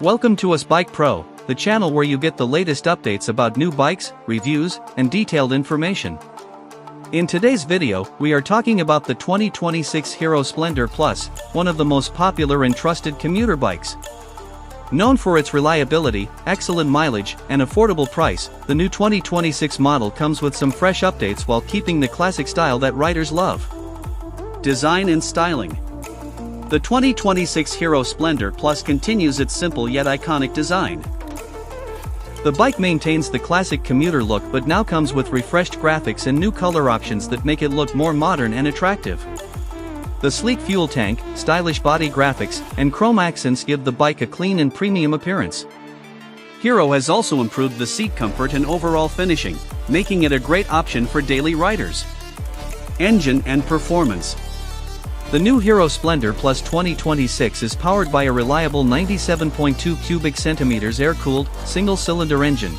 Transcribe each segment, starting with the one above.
Welcome to US Bike Pro, the channel where you get the latest updates about new bikes, reviews, and detailed information. In today's video, we are talking about the 2026 Hero Splendor Plus, one of the most popular and trusted commuter bikes. Known for its reliability, excellent mileage, and affordable price, the new 2026 model comes with some fresh updates while keeping the classic style that riders love. Design and styling. The 2026 Hero Splendor Plus continues its simple yet iconic design. The bike maintains the classic commuter look but now comes with refreshed graphics and new color options that make it look more modern and attractive. The sleek fuel tank, stylish body graphics, and chrome accents give the bike a clean and premium appearance. Hero has also improved the seat comfort and overall finishing, making it a great option for daily riders. Engine and performance. The new Hero Splendor Plus 2026 is powered by a reliable 97.2 cubic centimeters air-cooled, single-cylinder engine.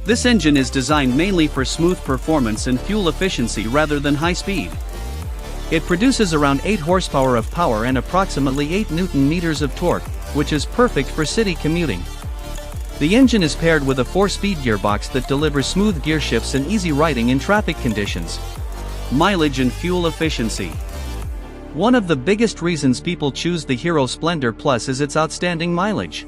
This engine is designed mainly for smooth performance and fuel efficiency rather than high speed. It produces around 8 horsepower of power and approximately 8 Nm of torque, which is perfect for city commuting. The engine is paired with a 4-speed gearbox that delivers smooth gear shifts and easy riding in traffic conditions. Mileage and fuel efficiency. One of the biggest reasons people choose the Hero Splendor Plus is its outstanding mileage.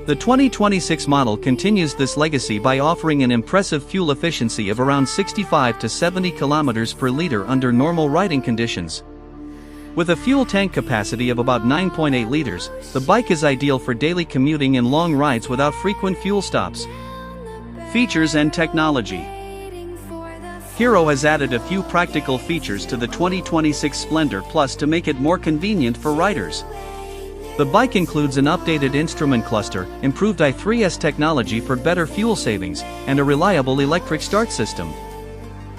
The 2026 model continues this legacy by offering an impressive fuel efficiency of around 65 to 70 km per liter under normal riding conditions. With a fuel tank capacity of about 9.8 liters, the bike is ideal for daily commuting and long rides without frequent fuel stops. Features and technology. Hero has added a few practical features to the 2026 Splendor Plus to make it more convenient for riders. The bike includes an updated instrument cluster, improved i3S technology for better fuel savings, and a reliable electric start system.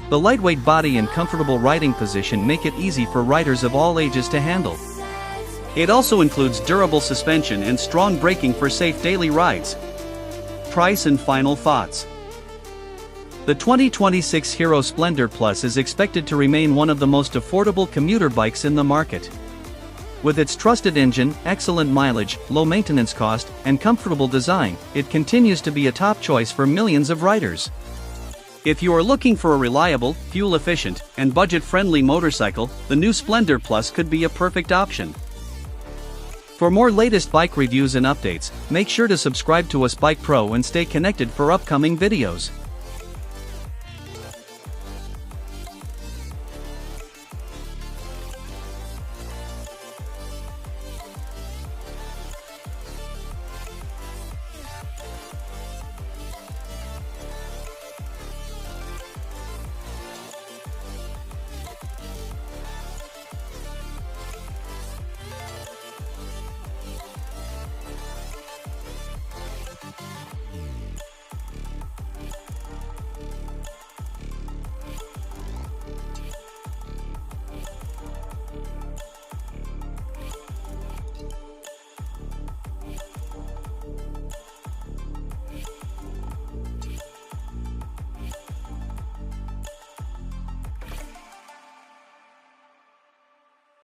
The lightweight body and comfortable riding position make it easy for riders of all ages to handle. It also includes durable suspension and strong braking for safe daily rides. Price and final thoughts. The 2026 Hero Splendor Plus is expected to remain one of the most affordable commuter bikes in the market. With its trusted engine, excellent mileage, low maintenance cost, and comfortable design, it continues to be a top choice for millions of riders. If you are looking for a reliable, fuel-efficient, and budget-friendly motorcycle, the new Splendor Plus could be a perfect option. For more latest bike reviews and updates, make sure to subscribe to US Bike Pro and stay connected for upcoming videos.